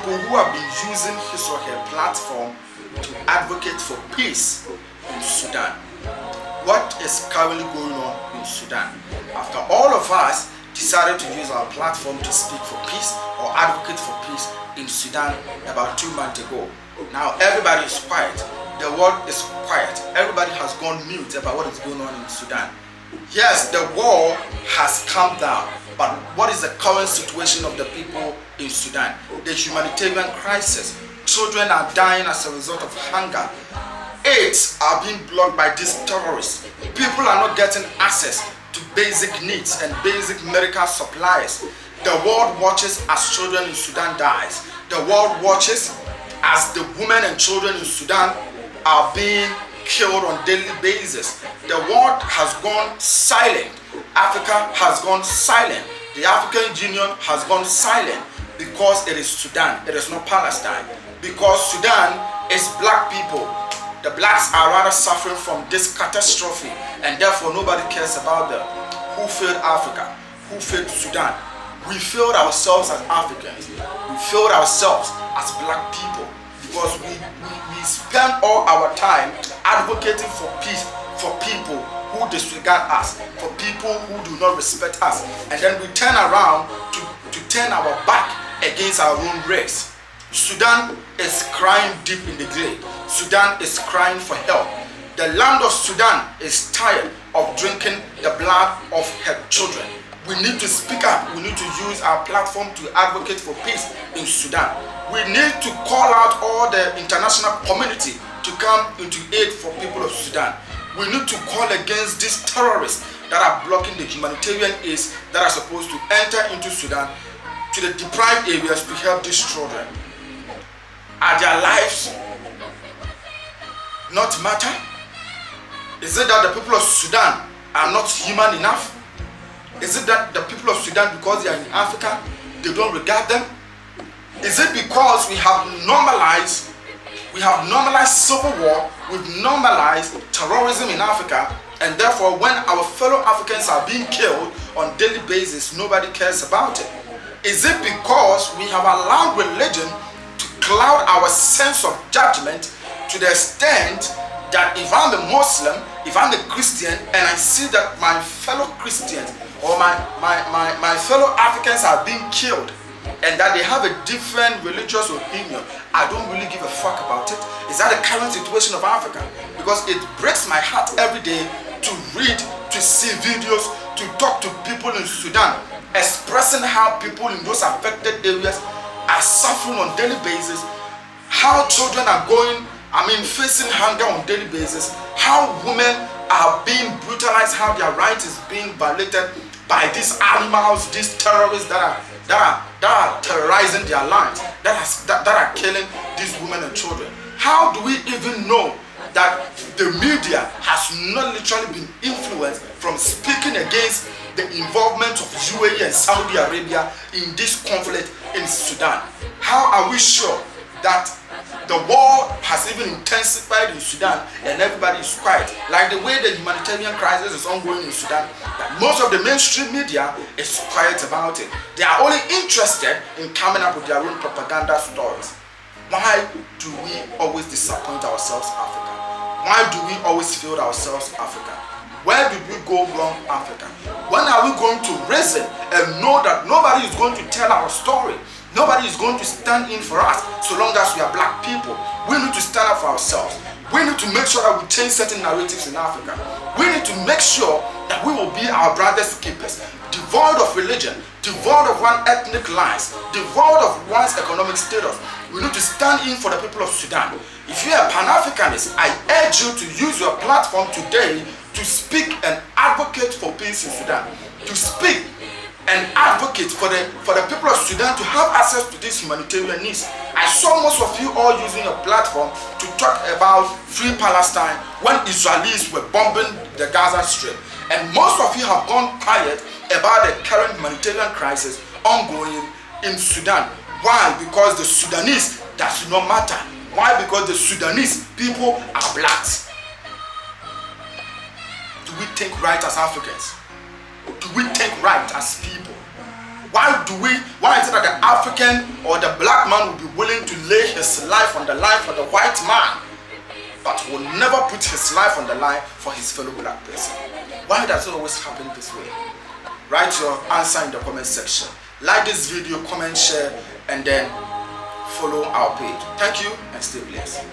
people who have been using his or her platform to advocate for peace in Sudan. What is currently going on in Sudan? After all of us decided to use our platform to speak for peace or advocate for peace in Sudan about 2 months ago, now everybody is quiet. The world is quiet. Everybody has gone mute about what is going on in Sudan. Yes, the war has calmed down, but what is the current situation of the people in Sudan? The humanitarian crisis. Children are dying as a result of hunger. AIDS are being blocked by these terrorists. People are not getting access to basic needs and basic medical supplies. The world watches as children in Sudan dies. The world watches as the women and children in Sudan are being killed on daily basis. The world has gone silent. Africa has gone silent. The African Union has gone silent because it is Sudan. It is not Palestine. Because Sudan is black people. The blacks are rather suffering from this catastrophe, and therefore nobody cares about them. Who failed Africa? Who failed Sudan? We failed ourselves as Africans. We failed ourselves as black people because we spend all our time advocating for peace for people who disregard us, for people who do not respect us, and then we turn around to turn our back against our own race. Sudan is crying deep in the grave. Sudan is crying for help. The land of Sudan is tired of drinking the blood of her children. We need to speak up. We need to use our platform to advocate for peace in Sudan. We need to call out all the international community to come into aid for people of Sudan. We need to call against these terrorists that are blocking the humanitarian aids that are supposed to enter into Sudan to the deprived areas to help these children. Are their lives not matter? Is it that the people of Sudan are not human enough? Is it that the people of Sudan, because they are in Africa, they don't regard them? Is it because we have normalized civil war, we've normalized terrorism in Africa, and therefore when our fellow Africans are being killed on a daily basis, nobody cares about it? Is it because we have allowed religion to cloud our sense of judgment to the extent that if I'm a Muslim, if I'm a Christian, and I see that my fellow Christians or my fellow Africans are being killed, and that they have a different religious opinion, I don't really give a fuck about it? Is that the current situation of Africa? Because it breaks my heart every day to read, to see videos, to talk to people in Sudan, expressing how people in those affected areas are suffering on daily basis, how children are facing hunger on daily basis, how women are being brutalized, how their rights is being violated by these animals, these terrorists that are terrorizing their lands, that are killing these women and children. How do we even know that the media has not literally been influenced from speaking against the involvement of UAE and Saudi Arabia in this conflict in Sudan? How are we sure that the war has even intensified in Sudan and everybody is quiet? Like the way the humanitarian crisis is ongoing in Sudan, that most of the mainstream media is quiet about it. They are only interested in coming up with their own propaganda stories. Why do we always disappoint ourselves, Africa? Why do we always fail ourselves, Africa? Where did we go wrong, Africa? When are we going to reason and know that nobody is going to tell our story? Nobody is going to stand in for us so long as we are black people. We need to stand up for ourselves. We need to make sure that we change certain narratives in Africa. We need to make sure that we will be our brother's keepers, devoid of religion, devoid of one ethnic lines, devoid of one's economic status. We need to stand in for the people of Sudan. If you are a Pan-Africanist, I urge you to use your platform today to speak and advocate for peace in Sudan, to speak and advocate for the people of Sudan to have access to these humanitarian needs. I saw most of you all using your platform to talk about free Palestine when Israelis were bombing the Gaza Strip. And most of you have gone quiet about the current humanitarian crisis ongoing in Sudan. Why? Because the Sudanese does not matter. Why? Because the Sudanese people are blacks. Do we think right as Africans? Do we think right as people? Why is it that the African or the black man will be willing to lay his life on the line for the white man, but will never put his life on the line for his fellow black person? Why does it always happen this way? Write your answer in the comment section. Like this video, comment, share, and then follow our page. Thank you and stay blessed.